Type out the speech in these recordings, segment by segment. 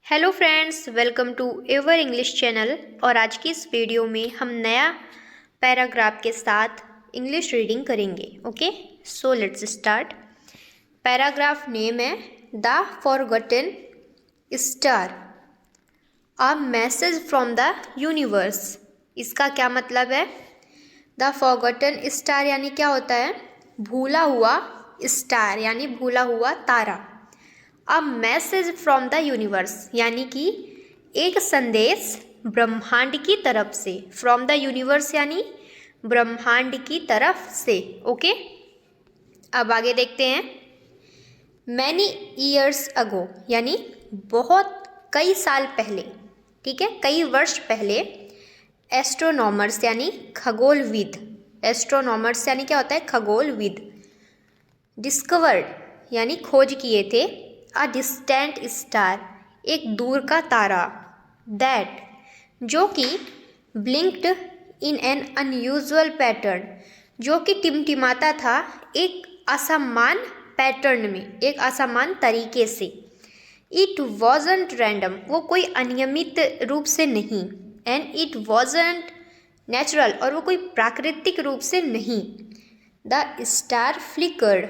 Hello friends, welcome to ever English channel. और आज की इस वीडियो में हम नया पैराग्राफ के साथ इंग्लिश रीडिंग करेंगे। Okay, so let's start. Paragraph name है the forgotten star, a message from the universe. इसका क्या मतलब है? द फॉरगॉटन स्टार यानी क्या होता है? भूला हुआ स्टार यानी भूला हुआ तारा। A message from the universe यानी कि एक संदेश ब्रह्मांड की तरफ से। फ्रॉम द यूनिवर्स यानी ब्रह्मांड की तरफ से। ओके, अब आगे देखते हैं। मैनी ईयर्स अगो यानी बहुत कई साल पहले, ठीक है, कई वर्ष पहले। एस्ट्रोनॉमर्स यानी खगोलविद। एस्ट्रोनॉमर्स यानी क्या होता है? खगोलविद। डिस्कवर्ड यानी खोज किए थे। अ डिस्टेंट स्टार एक दूर का तारा। दैट जो कि ब्लिंक्ड इन एन अनयूजुअल पैटर्न जो कि टिमटिमाता था एक असामान्य पैटर्न में, एक असामान्य तरीके से। इट वॉजंट रैंडम वो कोई अनियमित रूप से नहीं। एंड इट वॉजंट नेचुरल और वो कोई प्राकृतिक रूप से नहीं। द स्टार फ्लिकर्ड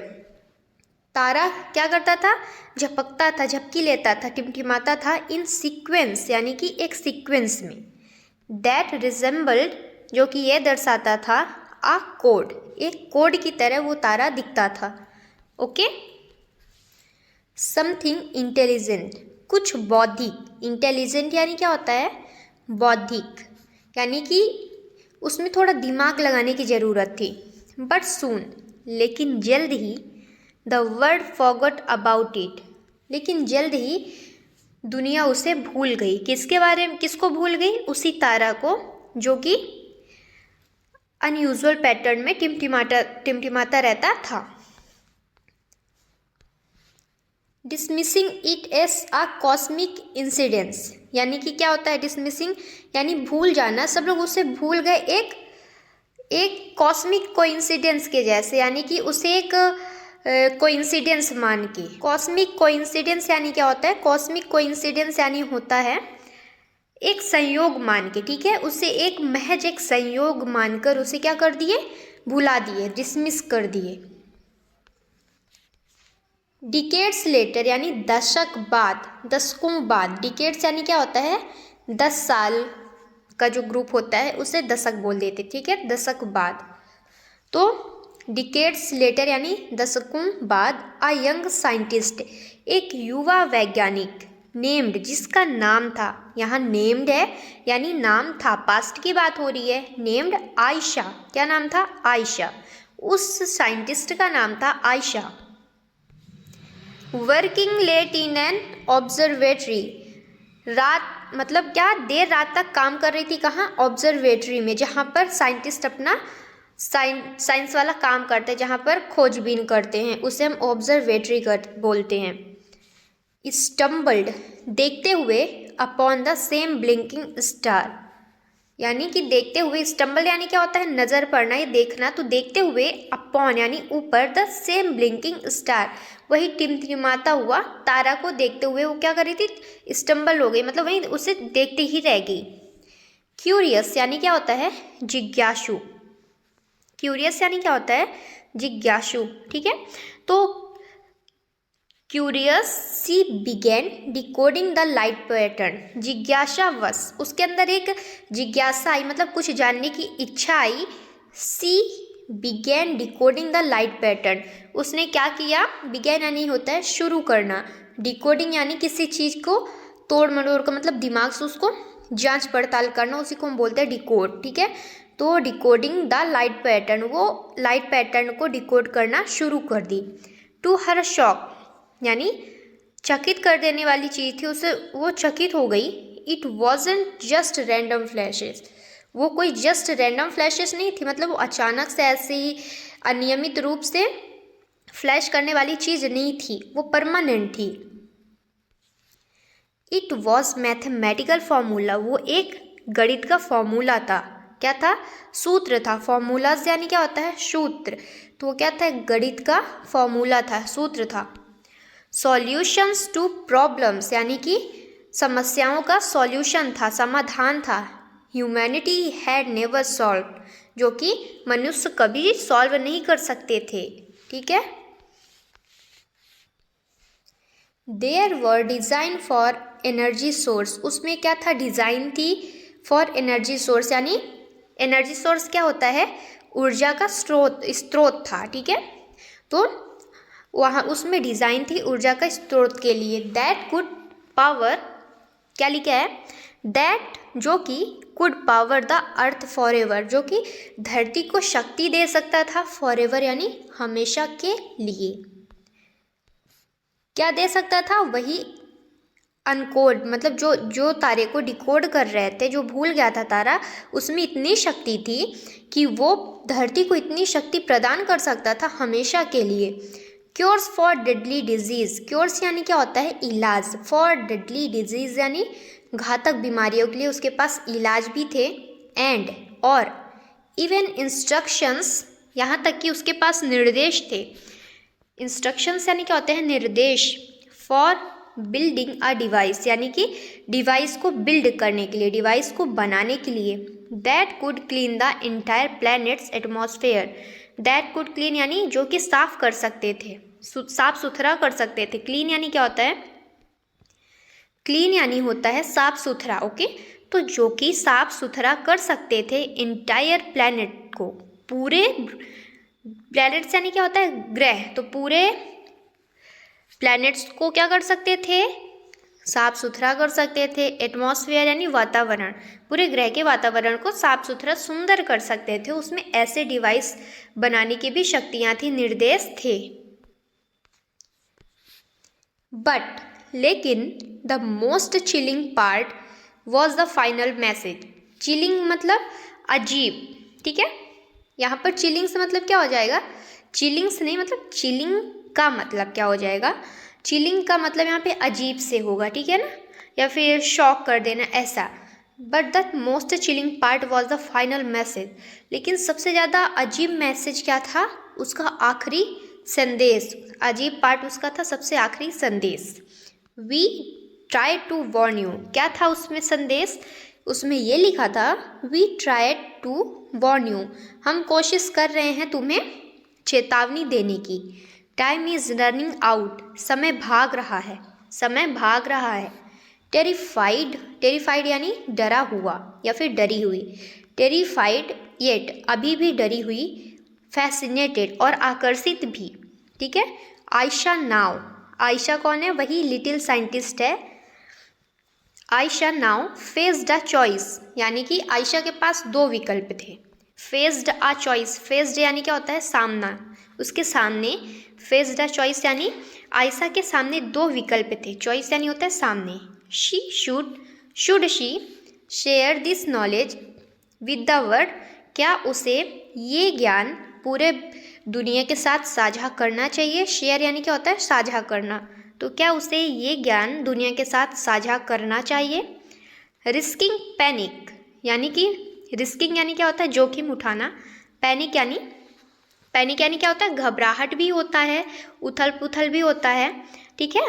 तारा क्या करता था? झपकता था, झपकी लेता था, टिमटिमाता था। इन सीक्वेंस यानी कि एक सीक्वेंस में। दैट रिजेंबल्ड जो कि यह दर्शाता था आ कोड, एक कोड की तरह वो तारा दिखता था। ओके, समथिंग इंटेलिजेंट कुछ बौद्धिक। इंटेलिजेंट यानी क्या होता है? बौद्धिक, यानी कि उसमें थोड़ा दिमाग लगाने की ज़रूरत थी। बट सून लेकिन जल्द ही the world forgot about it लेकिन जल्द ही दुनिया उसे भूल गई। किसके बारे में? किसको भूल गई? उसी तारा को जो कि अनयूजुअल पैटर्न में टिमटिमाता रहता था। Dismissing it S a cosmic incidence यानी कि क्या होता है? डिसमिसिंग यानी भूल जाना। सब लोग उसे भूल गए एक कॉस्मिक कोइंसिडेंस के जैसे, यानी कि उसे एक कोइंसिडेंस मान के। कॉस्मिक कोइंसिडेंस यानी क्या होता है? कॉस्मिक कोइंसिडेंस यानी होता है एक संयोग मान के, ठीक है। उसे एक महज एक संयोग मानकर उसे क्या कर दिए? भुला दिए, डिसमिस कर दिए। डिकेड्स लेटर यानी दशक बाद, दशकों बाद। डिकेड्स यानी क्या होता है? 10 साल का जो ग्रुप होता है उसे दशक बोल देते, ठीक है, दशक बाद। तो डिकेड्स लेटर यानी दशकों बाद। अ यंग साइंटिस्ट एक युवा वैज्ञानिक। नेम्ड जिसका नाम था, यहाँ नेम्ड है यानी नाम था, पास्ट की बात हो रही है। नेम्ड आयशा, क्या नाम था? आयशा। उस साइंटिस्ट का नाम था Ayesha. Working late in an observatory रात मतलब क्या? देर रात तक काम कर रही थी। कहाँ? ऑब्जर्वेटरी में, जहाँ पर साइंटिस्ट अपना साइंस वाला काम करते हैं, जहाँ पर खोजबीन करते हैं, उसे हम ऑब्जर्वेटरी बोलते हैं। स्टम्बल्ड देखते हुए upon the same blinking star यानी कि देखते हुए। स्टम्बल यानी क्या होता है? नज़र पड़ना, ये देखना। तो देखते हुए अपॉन यानी ऊपर, द सेम ब्लिंकिंग स्टार वही टिमटिमाता हुआ तारा को देखते हुए वो क्या कर रही थी? स्टम्बल हो गई, मतलब वहीं उसे देखते ही रह गई। क्यूरियस यानी क्या होता है? जिज्ञासु। क्यूरियस यानी क्या होता है? जिज्ञासु, ठीक है। तो curious she began decoding the light pattern. जिज्ञासावश उसके अंदर एक जिज्ञासा आई, मतलब कुछ जानने की इच्छा आई। She began decoding the light pattern उसने क्या किया? बिगेन यानी होता है शुरू करना। डिकोडिंग यानी किसी चीज़ को तोड़ मरोड़ कर, मतलब दिमाग से उसको जांच पड़ताल करना, उसी को हम बोलते हैं डिकोड, ठीक है। तो डिकोडिंग द लाइट पैटर्न, वो लाइट पैटर्न को डिकोड करना शुरू कर दी। टू हर शॉक यानी चकित कर देने वाली चीज़ थी, उसे वो चकित हो गई। It wasn't just random flashes वो कोई जस्ट रैंडम फ्लैशेस नहीं थी, मतलब वो अचानक से ऐसे ही अनियमित रूप से फ्लैश करने वाली चीज़ नहीं थी, वो परमानेंट थी। इट वॉज मैथमेटिकल फॉर्मूला वो एक गणित का फॉर्मूला था। क्या था? सूत्र था। फॉर्मूलाज यानी क्या होता है? सूत्र। तो वो क्या था? गणित का फॉर्मूला था, सूत्र था। सॉल्यूशंस टू प्रॉब्लम्स यानी कि समस्याओं का सॉल्यूशन था, समाधान था। ह्यूमैनिटी हैड नेवर सॉल्व, जो कि मनुष्य कभी सॉल्व नहीं कर सकते थे। ठीक है। There were design for energy source, उसमें क्या था, डिज़ाइन थी फॉर एनर्जी सोर्स, यानी एनर्जी सोर्स क्या होता है, ऊर्जा का स्रोत था। ठीक है। तो वहाँ उसमें डिज़ाइन थी ऊर्जा का स्रोत के लिए। दैट कुड पावर, क्या लिखा है, दैट जो कि could power the earth for ever, जो कि धरती को शक्ति दे सकता था, फॉर एवर यानी हमेशा के लिए। क्या दे सकता था, वही अनकोड, मतलब जो तारे को डिकोड कर रहे थे, जो भूल गया था तारा, उसमें इतनी शक्ति थी कि वो धरती को इतनी शक्ति प्रदान कर सकता था हमेशा के लिए। Cures for deadly disease, cures यानी क्या होता है, इलाज, फॉर डेडली डिजीज़ यानी घातक बीमारियों के लिए उसके पास इलाज भी थे। एंड और इवन इंस्ट्रक्शंस, यहाँ तक कि उसके पास निर्देश थे। इंस्ट्रक्शंस यानी क्या होते हैं, निर्देश। फॉर बिल्डिंग अ डिवाइस, यानी कि डिवाइस को बिल्ड करने के लिए, डिवाइस को बनाने के लिए। That could clean the entire planets atmosphere, that could clean यानी जो कि साफ कर सकते थे, साफ सुथरा कर सकते थे। क्लीन यानी क्या होता है, क्लीन यानी होता है साफ सुथरा। ओके। तो जो कि साफ सुथरा कर सकते थे इंटायर प्लैनेट को, पूरे प्लैनेट्स यानी क्या होता है, ग्रह, तो पूरे प्लैनेट्स को क्या कर सकते थे, साफ सुथरा कर सकते थे। एटमॉस्फेयर यानी वातावरण, पूरे ग्रह के वातावरण को साफ सुथरा सुंदर कर सकते थे। उसमें ऐसे डिवाइस बनाने की भी शक्तियां थी, निर्देश थे। बट लेकिन the most chilling part was the final message. Chilling मतलब अजीब। ठीक है। यहाँ पर चिलिंग से मतलब क्या हो जाएगा, चिलिंग से नहीं, मतलब चिलिंग का मतलब क्या हो जाएगा, चिलिंग का मतलब यहाँ पे अजीब से होगा। ठीक है ना, या फिर शॉक कर देना, ऐसा। But the most chilling part was the final message, लेकिन सबसे ज़्यादा अजीब मैसेज क्या था, उसका आखिरी संदेश। अजीब पार्ट उसका था सबसे आखिरी संदेश। We try to warn you, क्या था उसमें संदेश, उसमें ये लिखा था, we try to warn you, हम कोशिश कर रहे हैं तुम्हें चेतावनी देने की। टाइम इज रनिंग आउट, समय भाग रहा है, समय भाग रहा है। टेरिफाइड, टेरिफाइड यानी डरा हुआ या फिर डरी हुई। टेरिफाइड येट, अभी भी डरी हुई। फैसिनेटेड, और आकर्षित भी। ठीक है। आयशा नाउ, आयशा कौन है, वही लिटिल साइंटिस्ट है। Ayesha now faced a choice, यानी कि आयशा के पास दो विकल्प थे। फेस्ड अ चॉइस, फेस्ड यानी क्या होता है, सामना, उसके सामने। फेस्ड अ चॉइस यानी आयशा के सामने दो विकल्प थे। चॉइस यानी होता है सामने। She should she share this knowledge with the world, क्या उसे ये ज्ञान पूरे दुनिया के साथ साझा करना चाहिए। शेयर यानी क्या होता है, साझा करना, तो क्या उसे ये ज्ञान दुनिया के साथ साझा करना चाहिए। रिस्किंग पैनिक, यानी कि रिस्किंग यानी क्या होता है, जोखिम उठाना। पैनिक यानी क्या होता है, घबराहट भी होता है, उथल पुथल भी होता है। ठीक है।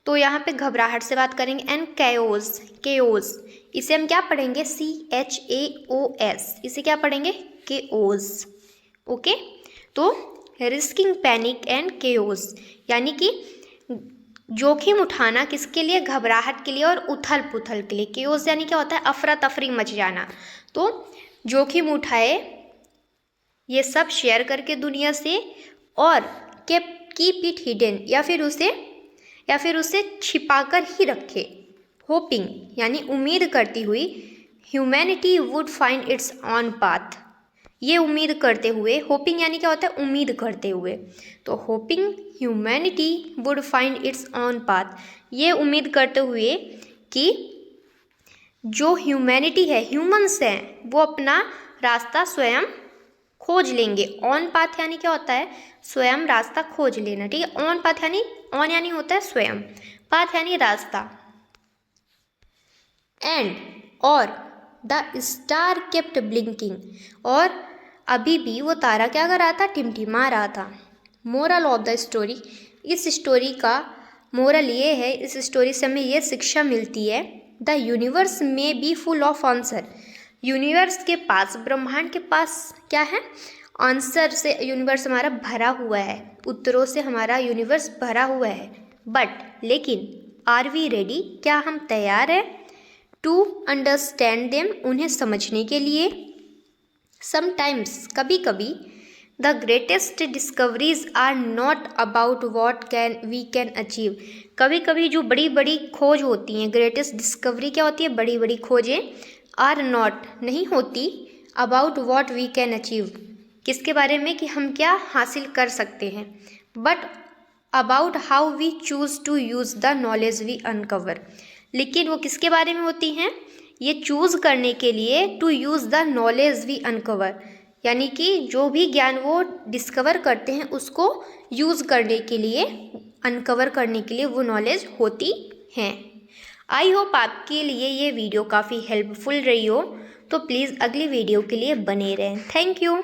तो यहाँ पे घबराहट से बात करेंगे। एंड केओस, केओस इसे हम क्या पढ़ेंगे, CHAOS, इसे क्या पढ़ेंगे, केओस। ओके। तो रिस्किंग पैनिक एंड केओस, यानी कि जोखिम उठाना किसके लिए, घबराहट के लिए और उथल पुथल के लिए। केओस यानी क्या होता है, अफरा तफरी मच जाना। तो जोखिम उठाए, ये सब शेयर करके दुनिया से, और कीप इट हिडन, या फिर उसे छिपाकर ही रखे। होपिंग यानी उम्मीद करती हुई। Humanity would find its on path, ये उम्मीद करते हुए। होपिंग यानी क्या होता है, उम्मीद करते हुए। तो hopping humanity would find its on path, ये उम्मीद करते हुए कि जो ह्यूमैनिटी है, ह्यूमंस हैं, वो अपना रास्ता स्वयं खोज लेंगे। ऑन पाथ यानी क्या होता है, स्वयं रास्ता खोज लेना। ठीक है। ऑन पाथ यानी, ऑन यानी होता है स्वयं, पाथ यानी रास्ता। एंड और द स्टार केप्ट ब्लिंकिंग, और अभी भी वो तारा क्या कर रहा था, टिमटिमा रहा था। मोरल ऑफ द स्टोरी, इस स्टोरी का मोरल ये है, इस स्टोरी से हमें ये शिक्षा मिलती है, the universe may be full of answer. Universe के पास, ब्रह्मांड के पास क्या है? आंसर से यूनिवर्स हमारा भरा हुआ है, उत्तरों से हमारा यूनिवर्स भरा हुआ है। बट लेकिन आर वी रेडी, क्या हम तैयार हैं टू अंडरस्टैंड देम, उन्हें समझने के लिए? समटाइम्स, कभी कभी, the greatest discoveries are not about what we can achieve. कभी कभी जो बड़ी बड़ी खोज होती हैं, ग्रेटेस्ट डिस्कवरी क्या होती है? बड़ी बड़ी खोजें, आर नॉट, नहीं होती, about what we can achieve, किसके बारे में? कि हम क्या हासिल कर सकते हैं, but about how we choose to use the knowledge we uncover. लेकिन वो किसके बारे में होती हैं? ये चूज़ करने के लिए, to use the knowledge we uncover, यानी कि जो भी ज्ञान वो डिस्कवर करते हैं उसको यूज़ करने के लिए, अनकवर करने के लिए वो नॉलेज होती हैं। आई होप आपके लिए ये वीडियो काफ़ी हेल्पफुल रही हो, तो प्लीज़ अगली वीडियो के लिए बने रहें। Thank you.